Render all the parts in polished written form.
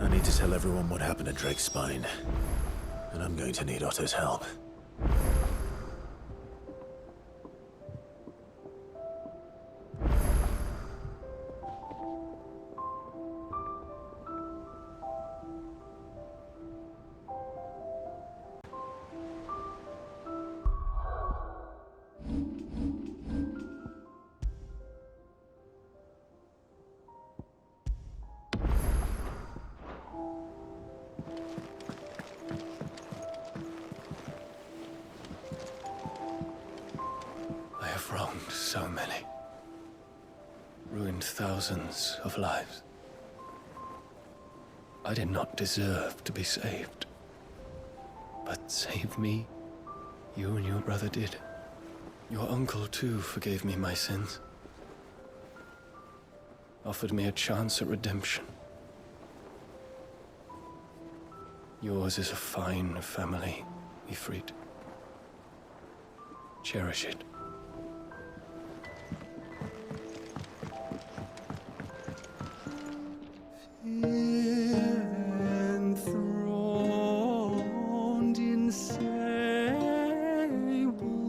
I need to tell everyone what happened at Drake's Spine, and I'm going to need Otto's help. I have wronged so many. Ruined thousands of lives. I did not deserve to be saved. But save me, you and your brother did. Your uncle, too, forgave me my sins. Offered me a chance at redemption. Yours is a fine family, Ifrit. Cherish it. Enthroned in sable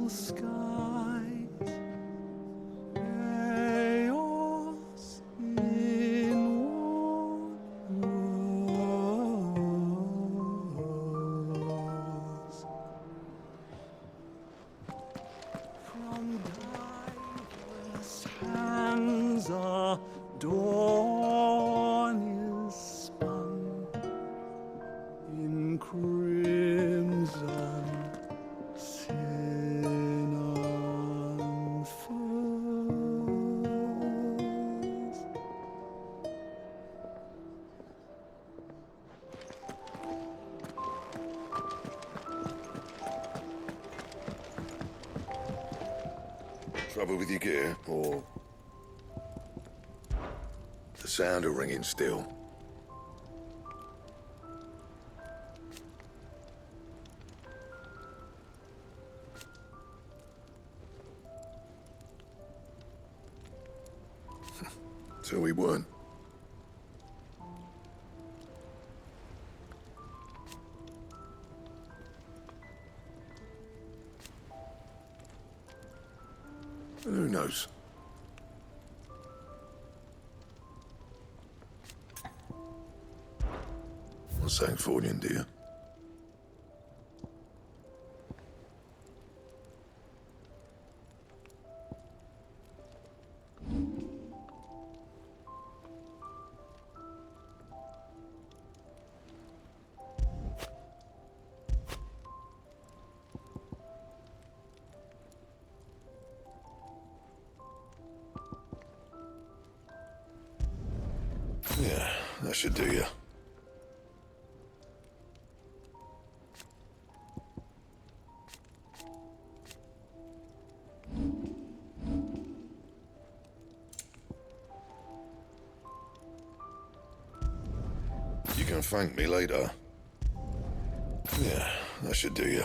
skies, chaos in one rose. From diverse hands a dawn is spun in crimson sin unfurls. Trouble with your gear, or the sound of ringing still? So we weren't. Who knows? What's that for you, dear? Yeah, that should do you. You can thank me later. Yeah, that should do you.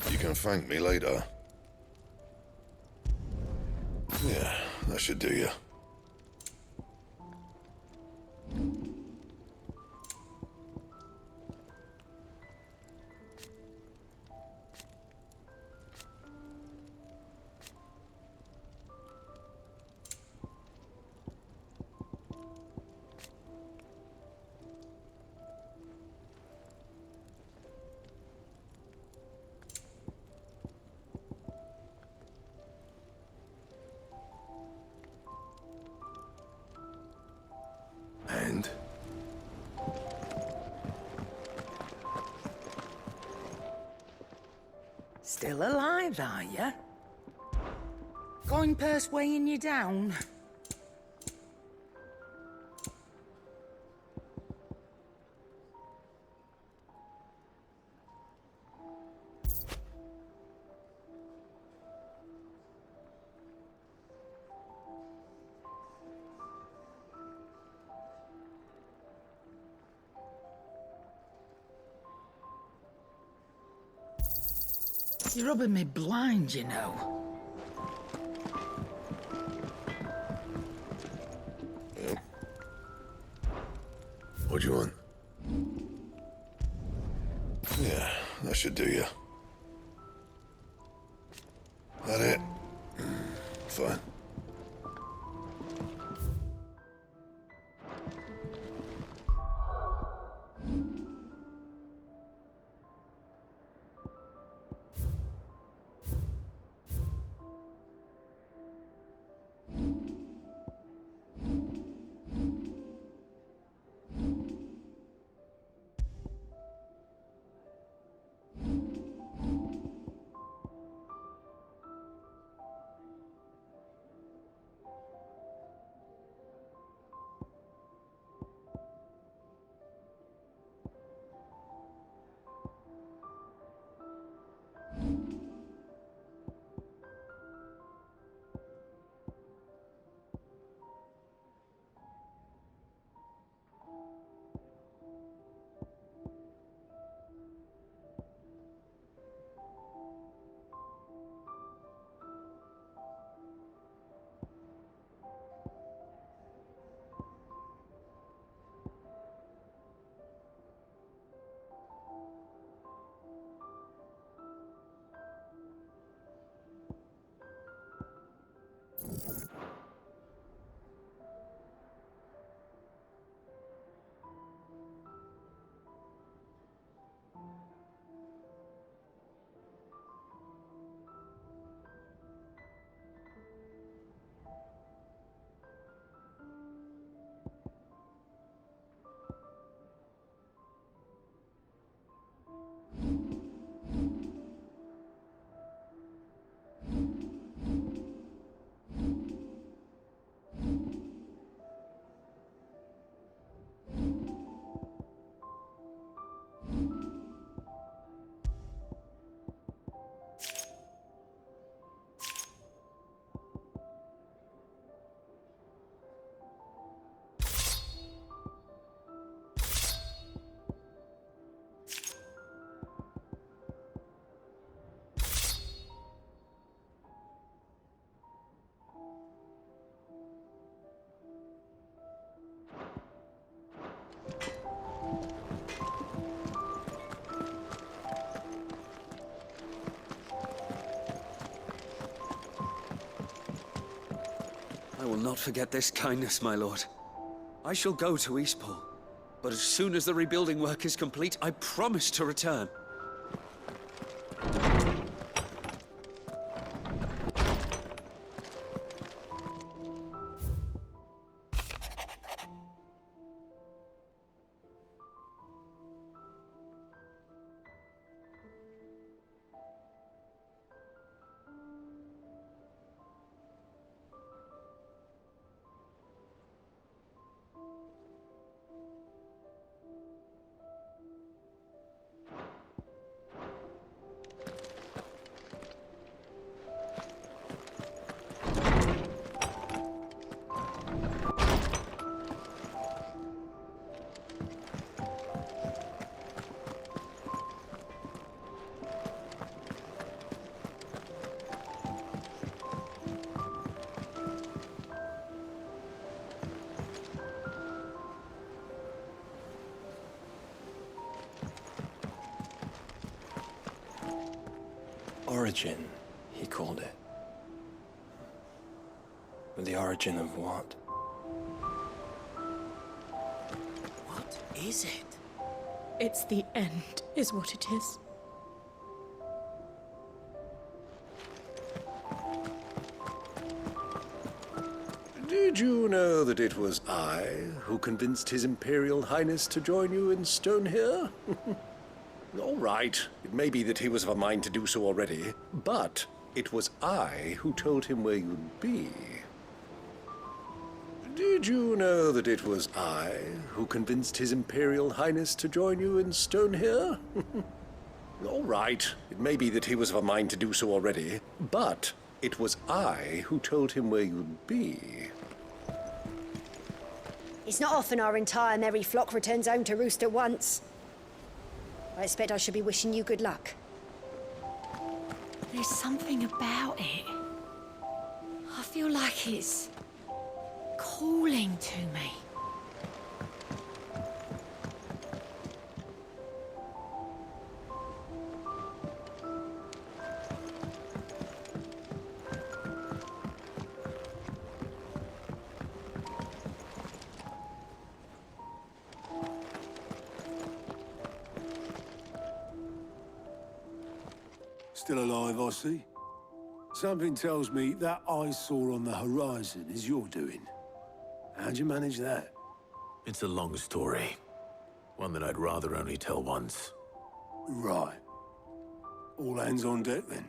You can thank me later. Yeah, that should do you. Still alive, are you? Coin purse weighing you down? You're rubbing me blind, you know. What do you want? Yeah, that should do you. That it? Fine. I will not forget this kindness, my lord. I shall go to Eastport, but as soon as the rebuilding work is complete, I promise to return. Origin, he called it. But the origin of what? What is it? It's the end, is what it is. Did you know that it was I who convinced His Imperial Highness to join you in Stone here? All right, it may be that he was of a mind to do so already, but it was I who told him where you'd be. Did you know that it was I who convinced His Imperial Highness to join you in Stone here? All right, it may be that he was of a mind to do so already, but it was I who told him where you'd be. It's not often our entire merry flock returns home to roost at once. I expect I should be wishing you good luck. There's something about it. I feel like it's calling to me. Still alive, I see. Something tells me that I saw on the horizon is your doing. How'd you manage that? It's a long story. One that I'd rather only tell once. Right. All hands on deck, then.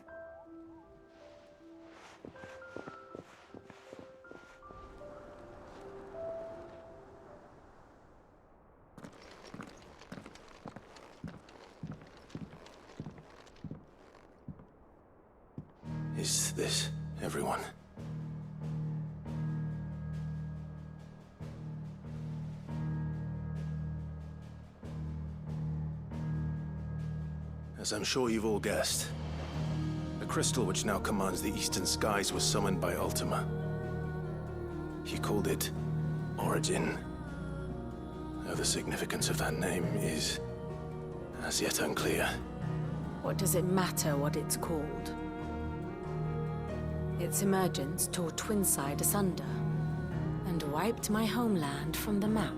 Is this everyone? As I'm sure you've all guessed, the crystal which now commands the eastern skies was summoned by Ultima. He called it Origin. Though the significance of that name is as yet unclear. What does it matter what it's called? Its emergence tore Twinside asunder and wiped my homeland from the map.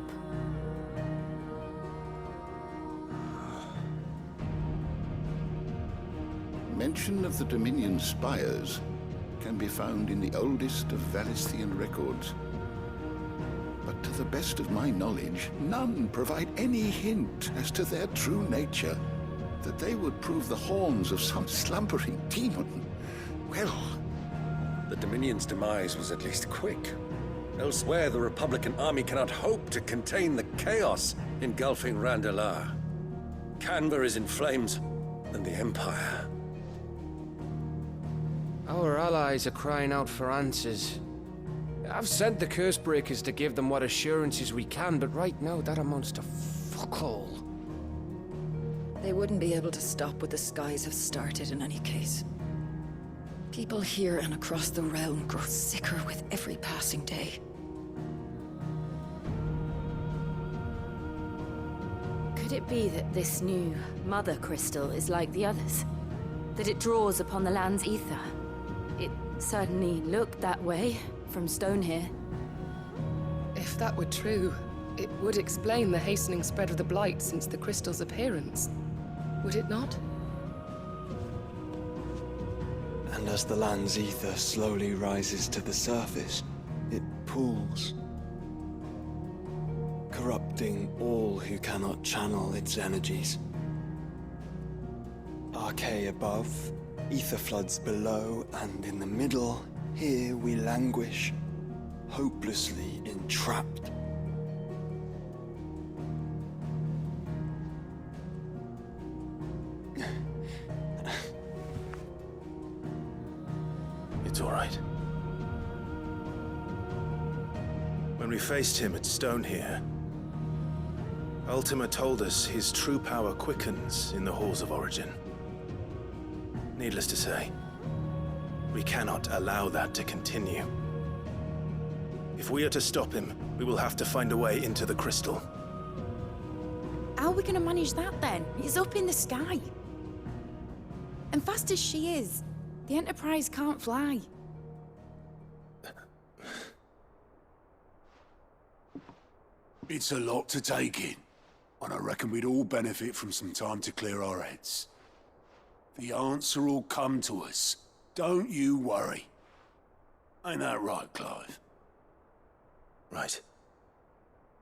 Mention of the Dominion spires can be found in the oldest of Valisthian records. But to the best of my knowledge, none provide any hint as to their true nature. That they would prove the horns of some slumbering demon. Well, the Dominion's demise was at least quick. Elsewhere, the Republican army cannot hope to contain the chaos engulfing Randalar. Canva is in flames, and the Empire. Our allies are crying out for answers. I've sent the Cursebreakers to give them what assurances we can, but right now that amounts to fuck all. They wouldn't be able to stop what the skies have started in any case. People here and across the realm grow sicker with every passing day. Could it be that this new Mother Crystal is like the others? That it draws upon the land's ether? It certainly looked that way from Stone here. If that were true, it would explain the hastening spread of the Blight since the crystal's appearance. Would it not? And as the land's ether slowly rises to the surface, it pools, corrupting all who cannot channel its energies. Archay above, ether floods below, and in the middle, here we languish, hopelessly entrapped. It's all right. When we faced him at Stone here, Ultima told us his true power quickens in the halls of Origin. Needless to say, we cannot allow that to continue. If we are to stop him, we will have to find a way into the crystal. How are we going to manage that then? It's up in the sky. And fast as she is, the Enterprise can't fly. It's a lot to take in, and I reckon we'd all benefit from some time to clear our heads. The answer will come to us. Don't you worry. Ain't that right, Clive? Right.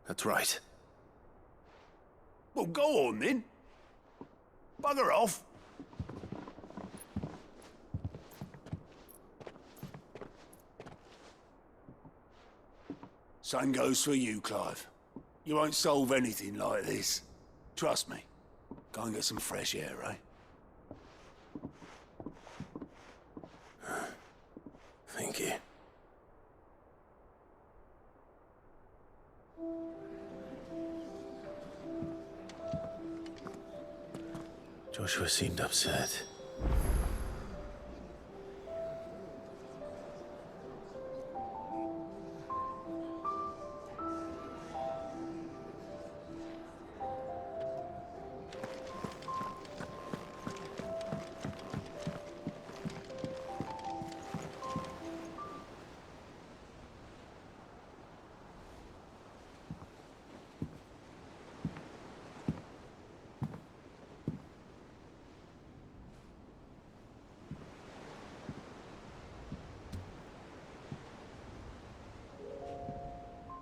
That's right. Well, go on then. Bugger off! Same goes for you, Clive. You won't solve anything like this. Trust me. Go and get some fresh air, eh? Thank you. Joshua seemed upset.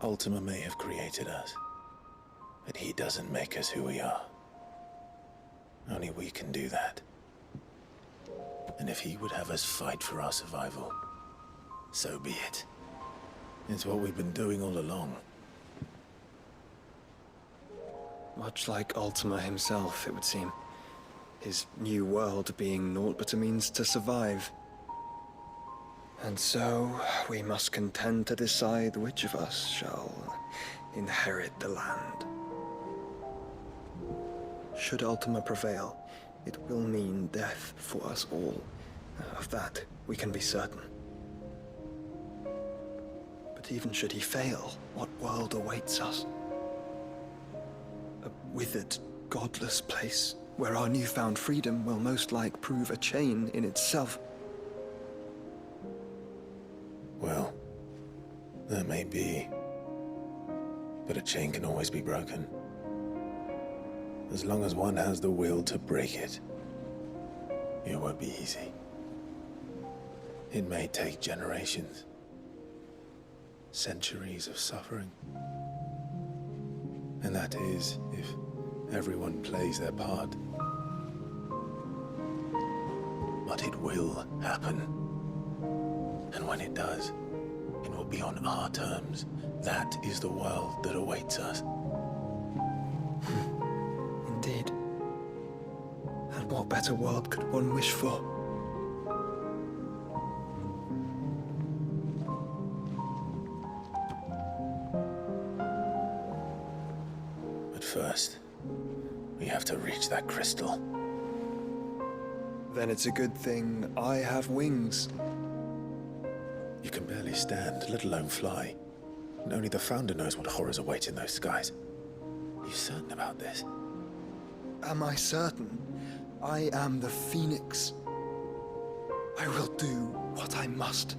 Ultima may have created us, but he doesn't make us who we are. Only we can do that. And if he would have us fight for our survival, so be it. It's what we've been doing all along. Much like Ultima himself, it would seem. His new world being naught but a means to survive. And so, we must contend to decide which of us shall inherit the land. Should Ultima prevail, it will mean death for us all. Of that, we can be certain. But even should he fail, what world awaits us? A withered, godless place, where our newfound freedom will most like prove a chain in itself. Well, that may be. But a chain can always be broken. As long as one has the will to break it. It won't be easy. It may take generations. Centuries of suffering. And that is if everyone plays their part. But it will happen. And when it does, it will be on our terms. That is the world that awaits us. Indeed. And what better world could one wish for? But first, we have to reach that crystal. Then it's a good thing I have wings. You can barely stand, let alone fly. And only the Founder knows what horrors await in those skies. Are you certain about this? Am I certain? I am the Phoenix. I will do what I must.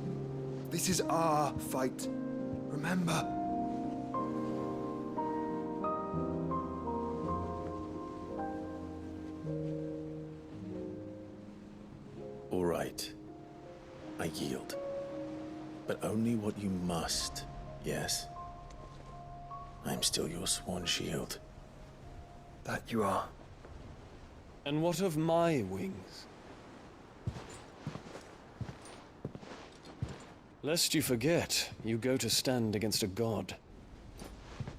This is our fight. Remember? All right. I yield. But only what you must, yes? I'm still your sworn shield. That you are. And what of my wings? Lest you forget, you go to stand against a god.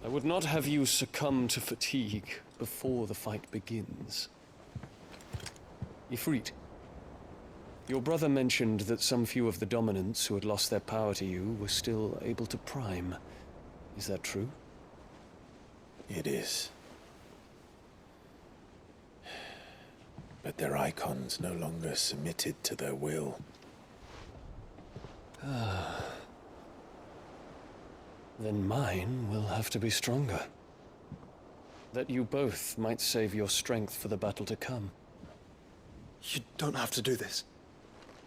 I would not have you succumb to fatigue before the fight begins. Ifrit, your brother mentioned that some few of the dominants who had lost their power to you were still able to prime. Is that true? It is. But their icons no longer submitted to their will. Then mine will have to be stronger. That you both might save your strength for the battle to come. You don't have to do this.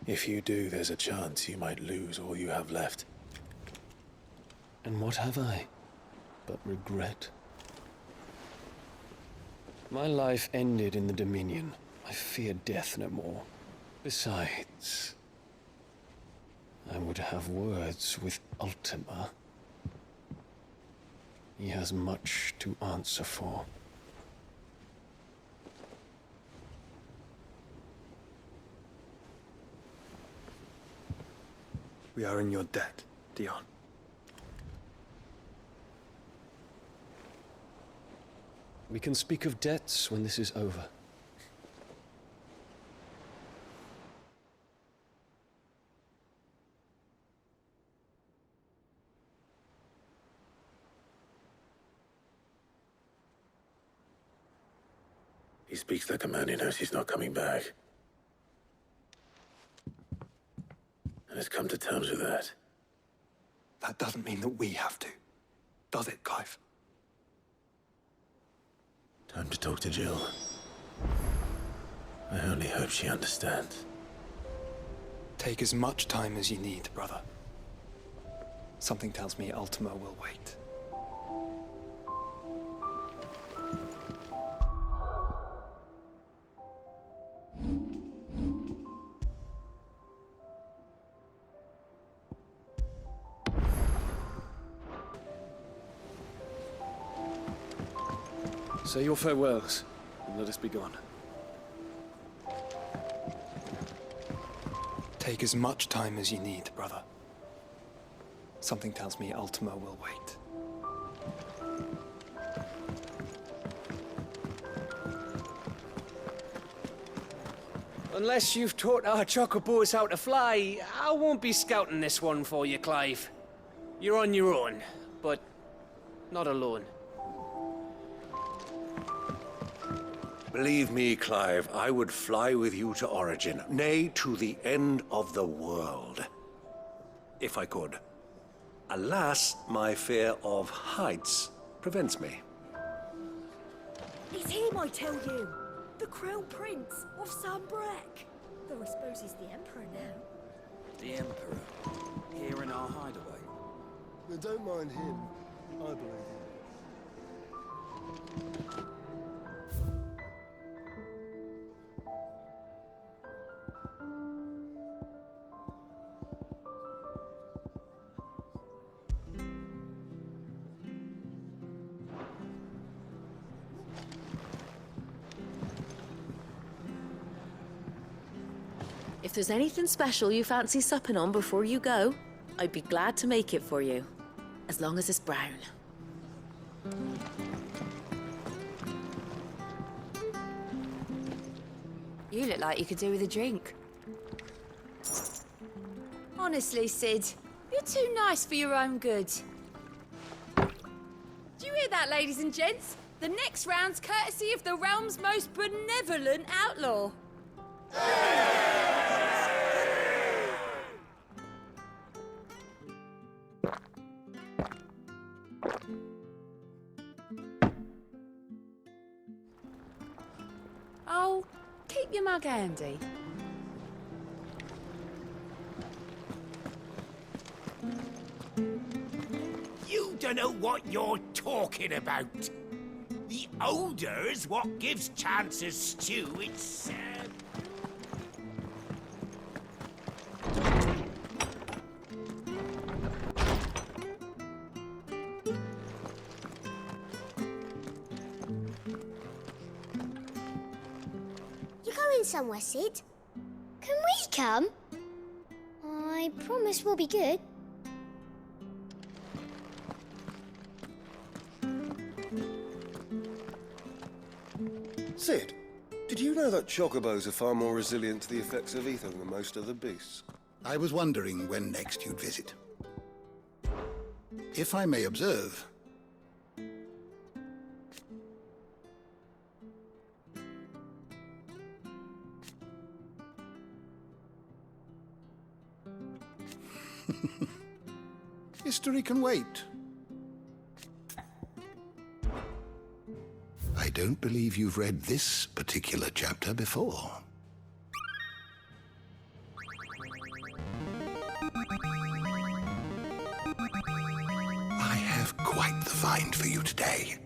If you do, there's a chance you might lose all you have left. And what have I but regret? My life ended in the Dominion. I fear death no more. Besides, I would have words with Ultima. He has much to answer for. We are in your debt, Dion. We can speak of debts when this is over. He speaks like a man who knows he's not coming back. And has come to terms with that. That doesn't mean that we have to, does it, Clive? Time to talk to Jill. I only hope she understands. Take as much time as you need, brother. Something tells me Ultima will wait. Say your farewells, and let us be gone. Take as much time as you need, brother. Something tells me Ultima will wait. Unless you've taught our chocobos how to fly, I won't be scouting this one for you, Clive. You're on your own, but not alone. Believe me, Clive, I would fly with you to Origin, nay, to the end of the world. If I could. Alas, my fear of heights prevents me. It's him, I tell you. The Crown Prince of Sanbreque. Though I suppose he's the Emperor now. The Emperor? Here in our hideaway? Don't mind him. I believe him. If there's anything special you fancy supping on before you go, I'd be glad to make it for you. As long as it's brown. You look like you could do with a drink. Honestly, Sid, you're too nice for your own good. Do you hear that, ladies and gents? The next round's courtesy of the realm's most benevolent outlaw. Oh, keep your mug handy. You don't know what you're talking about. The odor's what gives Chance's stew its, You going somewhere, Sid? Can we come? I promise we'll be good. Sid, did you know that chocobos are far more resilient to the effects of ether than most other beasts? I was wondering when next you'd visit. If I may observe, history can wait. I don't believe you've read this particular chapter before. I have quite the find for you today.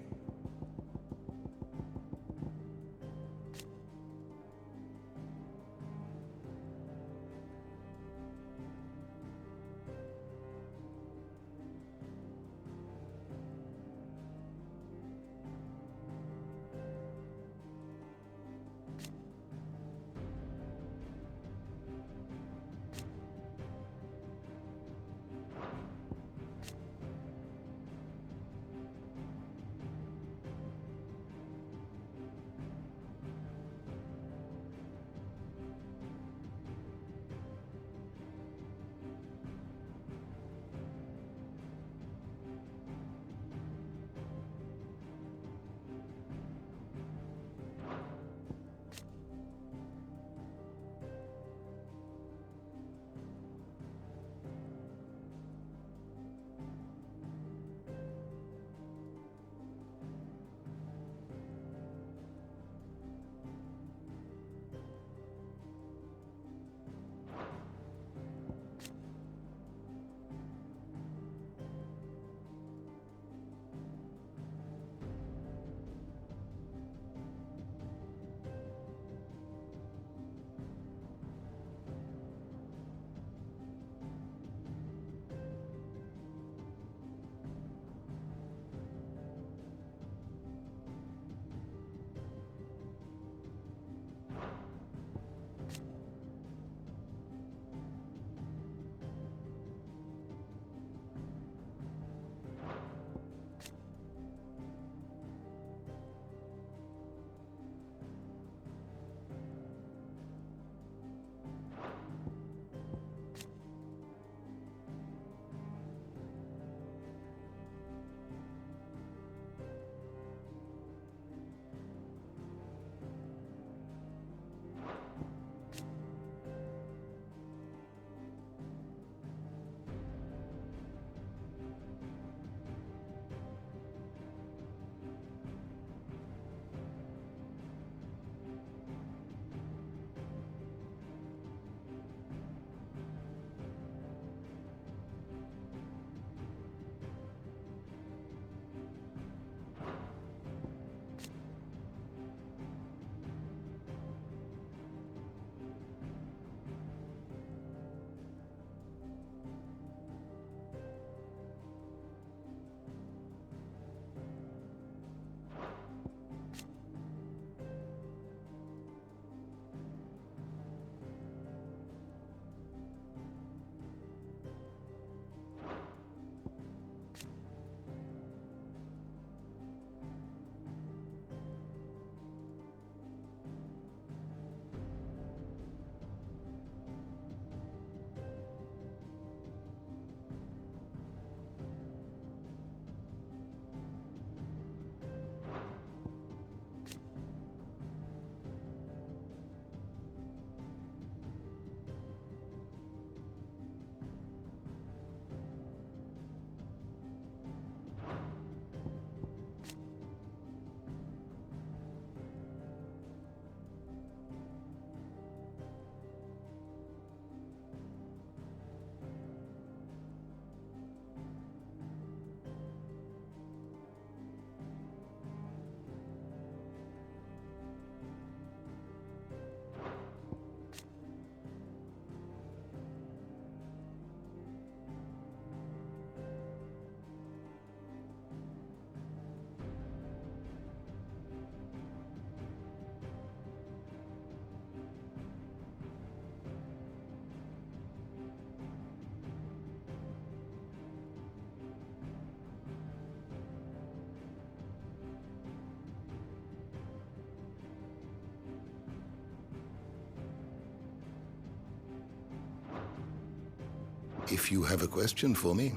If you have a question for me,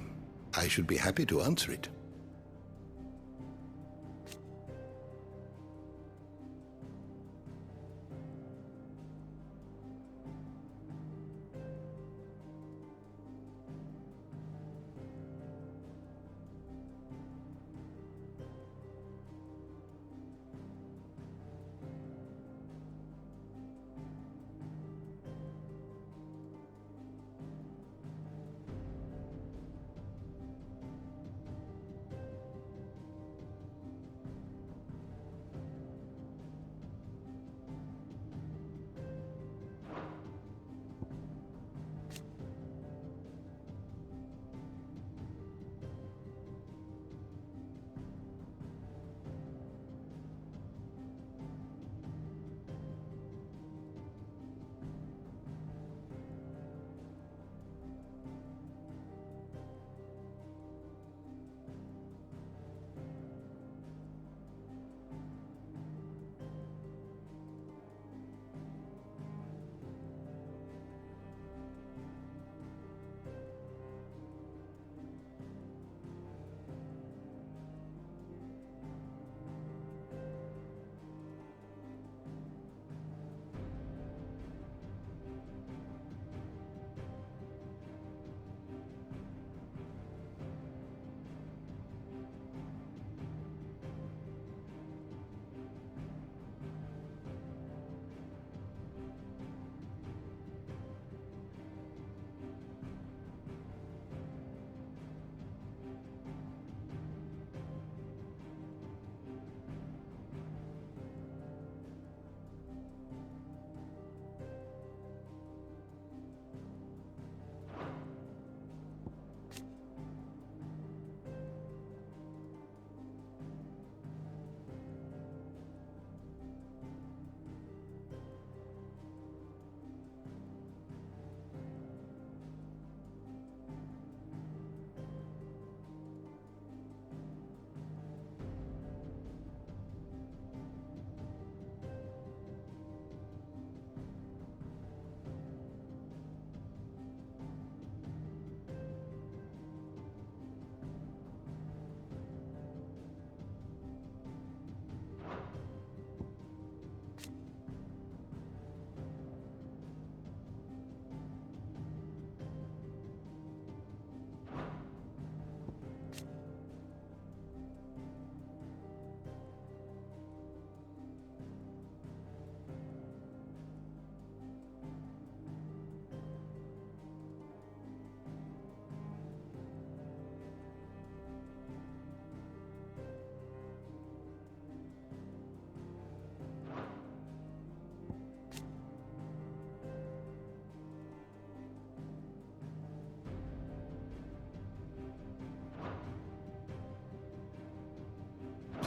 I should be happy to answer it.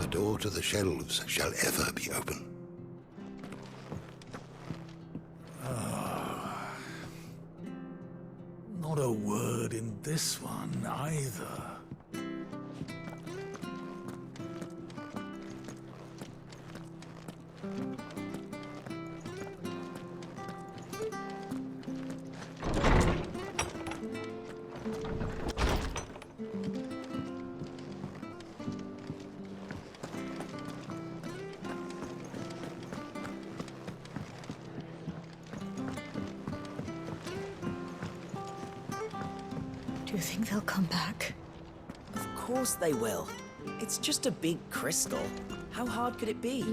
The door to the shelves shall ever be open. Not a word in this one, either. Do you think they'll come back? Of course they will. It's just a big crystal. How hard could it be?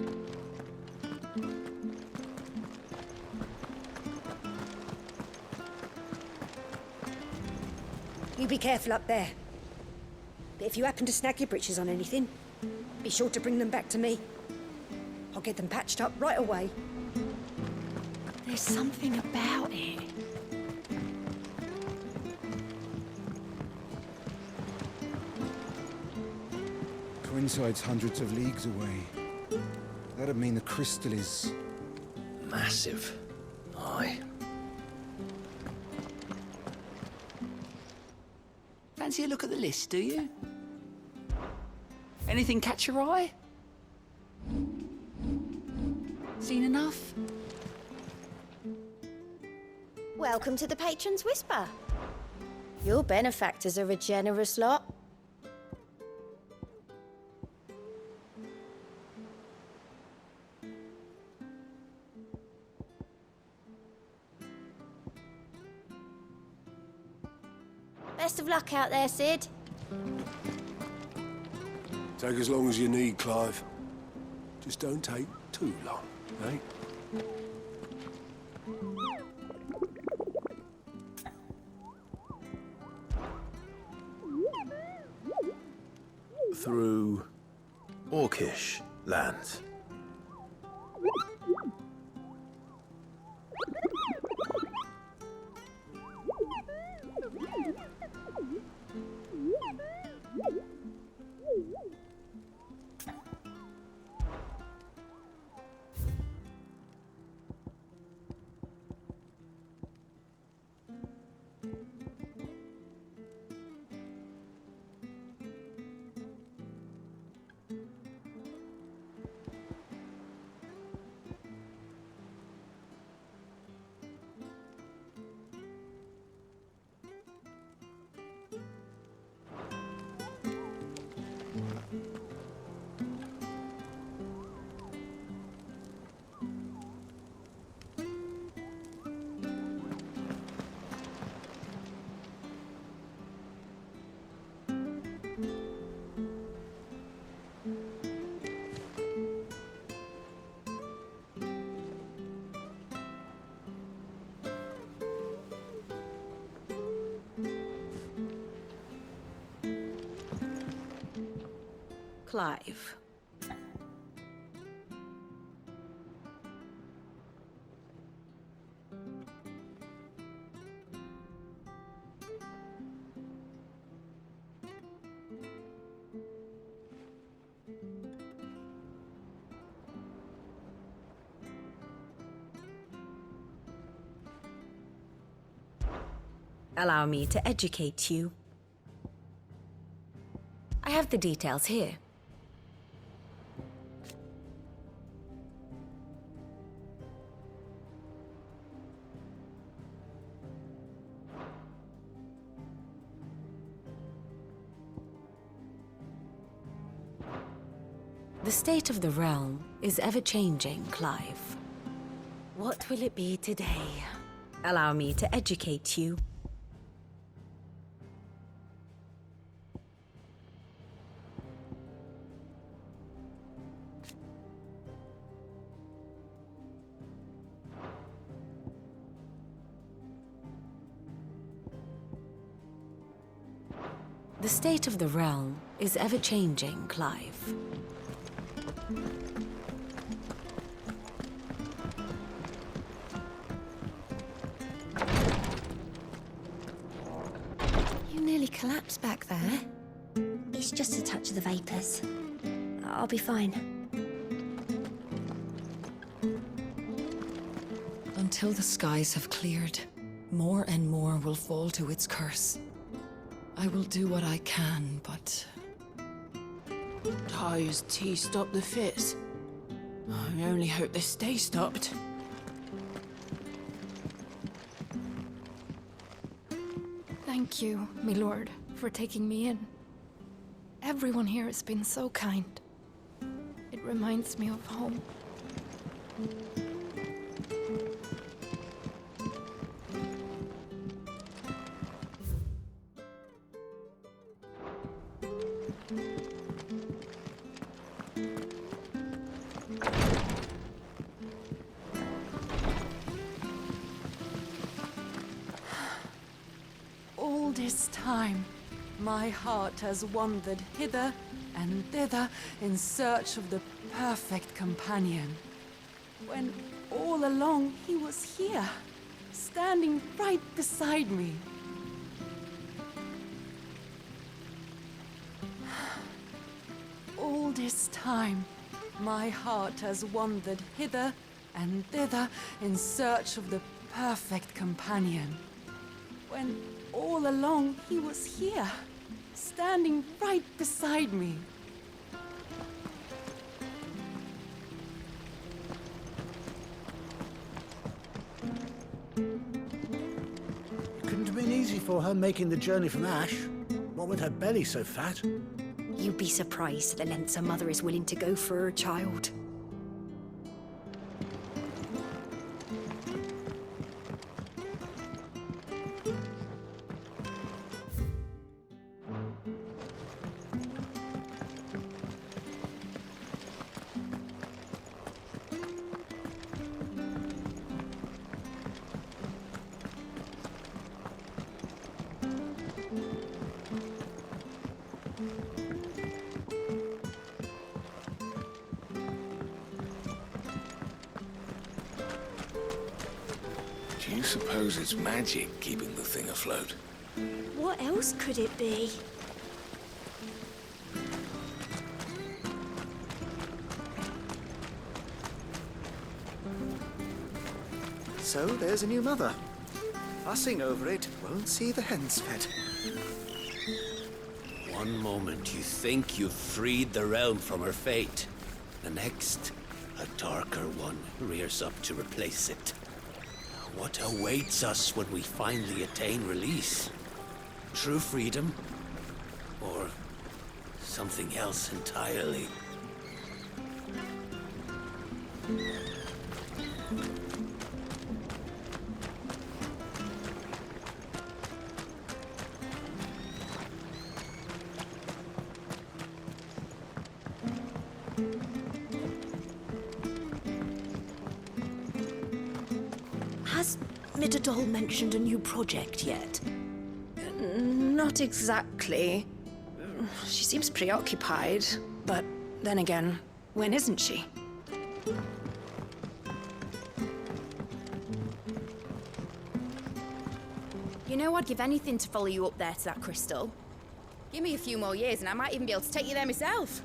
You be careful up there. But if you happen to snag your britches on anything, be sure to bring them back to me. I'll get them patched up right away. There's something about it. Twinside's hundreds of leagues away. That'd mean the crystal is... massive. Aye. Fancy a look at the list, do you? Anything catch your eye? Seen enough? Welcome to the Patron's Whisper. Your benefactors are a generous lot. Best of luck out there, Sid. Take as long as you need, Clive. Just don't take too long, eh? Through Orcish lands. Clive. Allow me to educate you. I have the details here. The state of the realm is ever-changing, Clive. What will it be today? Allow me to educate you. The state of the realm is ever-changing, Clive. You nearly collapsed back there. It's just a touch of the vapours. I'll be fine. Until the skies have cleared, more and more will fall to its curse. I will do what I can, but... Ty's tea stopped the fits. I only hope they stay stopped. Thank you, my lord, for taking me in. Everyone here has been so kind. It reminds me of home. All this time, my heart has wandered hither and thither in search of the perfect companion. When all along he was here, standing right beside me. All this time, my heart has wandered hither and thither in search of the perfect companion. When all along he was here, standing right beside me. It couldn't have been easy for her making the journey from Ash. What with her belly so fat? You'd be surprised at the lengths a mother is willing to go for her child. Do you suppose it's magic keeping the thing afloat? What else could it be? So there's a new mother. Fussing over it won't see the hens fed. One moment you think you've freed the realm from her fate. The next, a darker one rears up to replace it. What awaits us when we finally attain release? True freedom? Or something else entirely? Has Midadol mentioned a new project yet? Not exactly. She seems preoccupied, but then again, when isn't she? You know, I'd give anything to follow you up there to that crystal. Give me a few more years and I might even be able to take you there myself.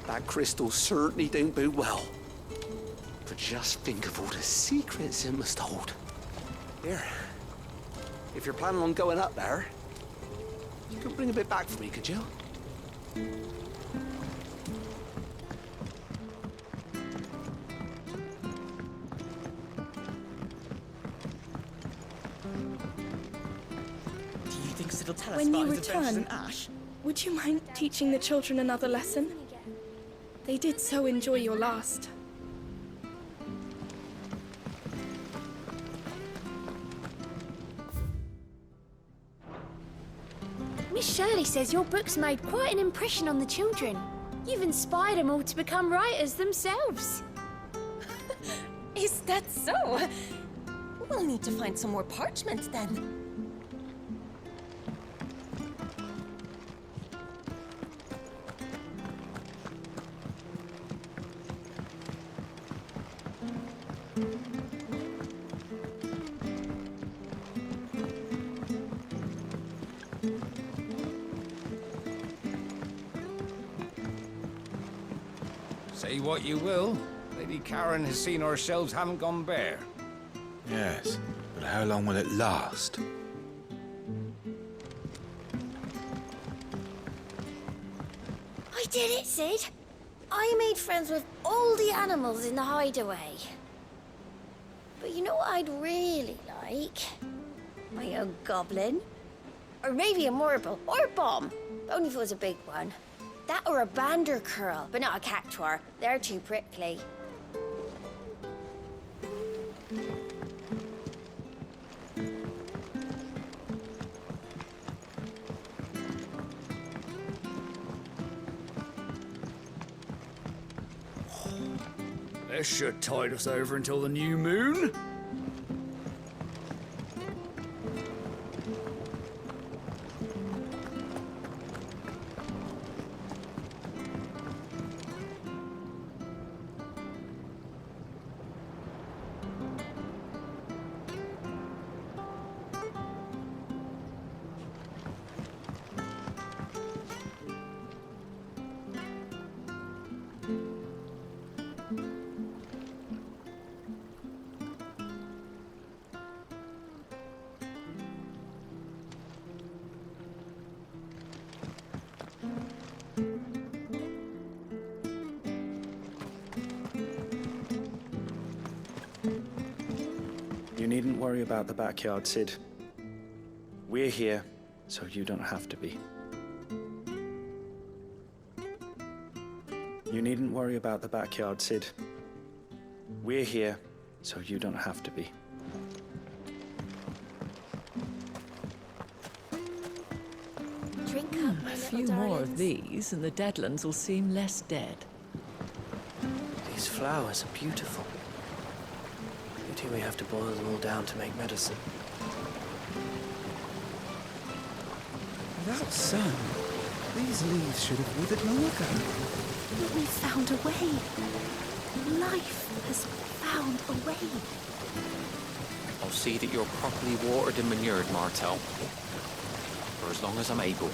That crystal certainly don't bode well. But just think of all the secrets it must hold. Here, if you're planning on going up there, you could bring a bit back for me, could you? It'll tell us When about you his adventures return, in Ash. would you mind teaching the children another lesson? They did so enjoy your last. Miss Shirley says your book's made quite an impression on the children. You've inspired them all to become writers themselves. Is that so? We'll need to find some more parchment then. Say what you will, Lady Karen has seen our shelves haven't gone bare. Yes, but how long will it last? I did it, Sid. I made friends with all the animals in the hideaway. But you know what I'd really like? My own goblin. Or maybe a marble, or a bomb. Only if it was a big one. That or a bander curl, but not a cactuar. They're too prickly. This should tide us over until the new moon. You needn't worry about the backyard, Sid. We're here, so you don't have to be. You needn't worry about the backyard, Sid. We're here, so you don't have to be. Drink up, my A little few more darlings. of these, and the Deadlands will seem less dead. These flowers are beautiful. Pity we have to boil them all down to make medicine. Without sun, these leaves should have withered long ago. But we've found a way. Life has found a way. I'll see that you're properly watered and manured, Martel. For as long as I'm able.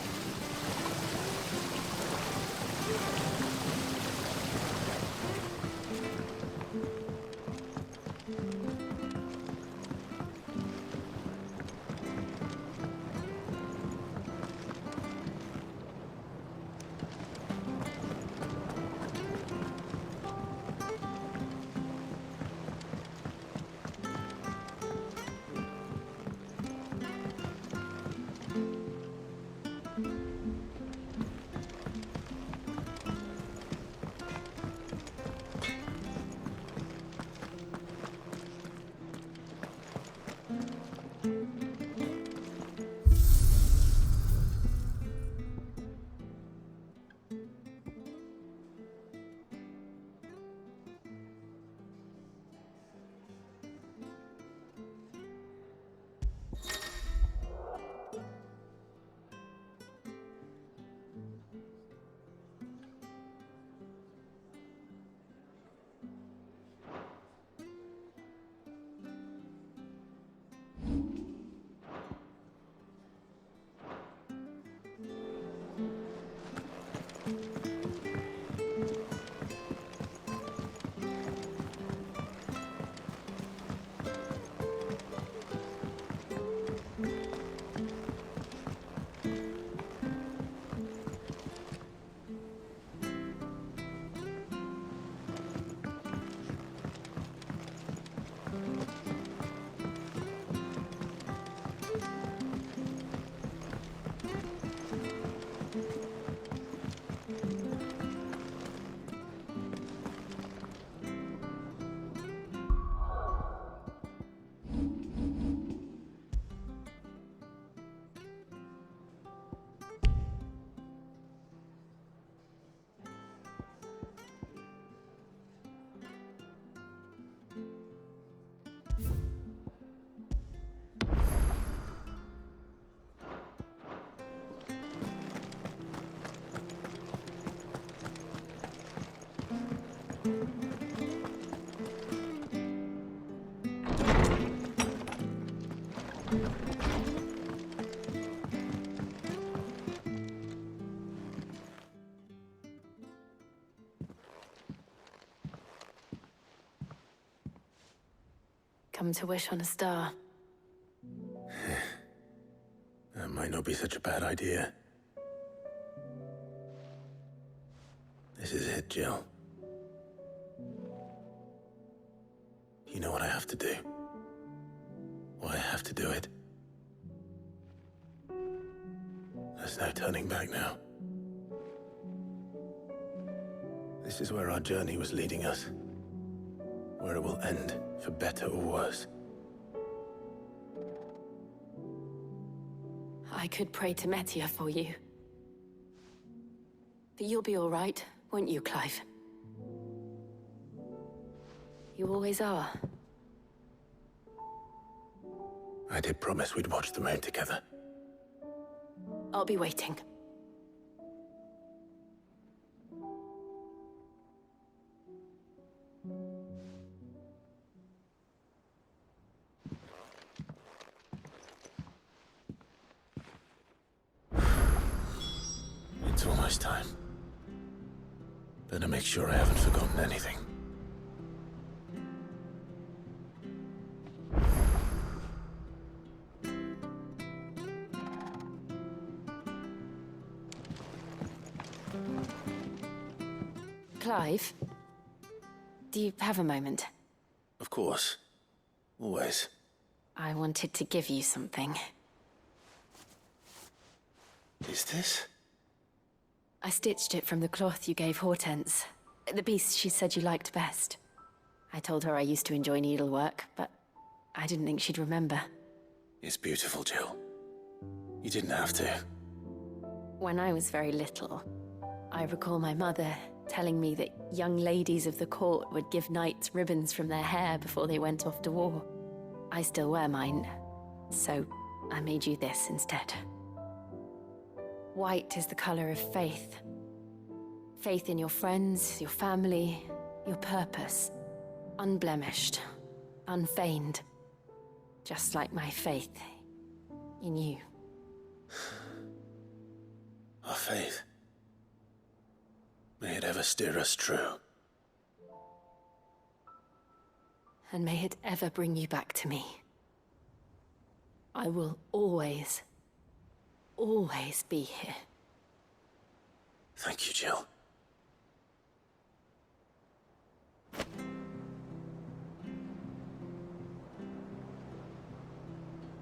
Come to wish on a star. That might not be such a bad idea. This is it, Jill. You know what I have to do. Why I have to do it. There's no turning back now. This is where our journey was leading us. Where it will end, for better or worse. I could pray to Metia for you. But you'll be all right, won't you, Clive? You always are. I did promise we'd watch the moon together. I'll be waiting. It's almost time. Better make sure I haven't forgotten anything. Clive? Do you have a moment? Of course. Always. I wanted to give you something. Is this? I stitched it from the cloth you gave Hortense. The piece she said you liked best. I told her I used to enjoy needlework, but I didn't think she'd remember. It's beautiful, Jill. You didn't have to. When I was very little, I recall my mother telling me that young ladies of the court would give knights ribbons from their hair before they went off to war. I still wear mine, so I made you this instead. White is the color of faith. Faith in your friends, your family, your purpose. Unblemished, unfeigned. Just like my faith in you. Our faith. May it ever steer us true. And may it ever bring you back to me. I will always, always be here. Thank you, Jill.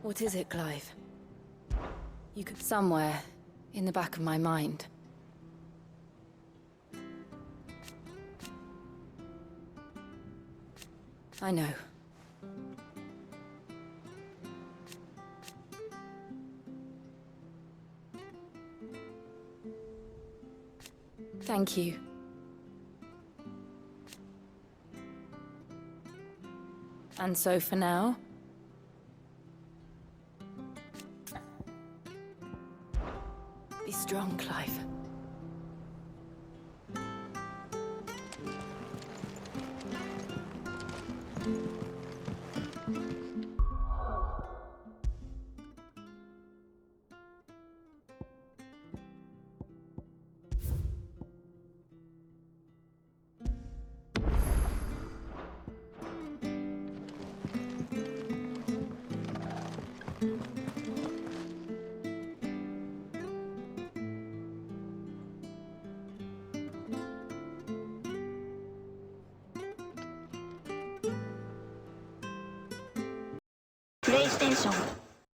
What is it, Clive? You could somewhere in the back of my mind. I know. Thank you. And so for now, be strong, Clive. PlayStation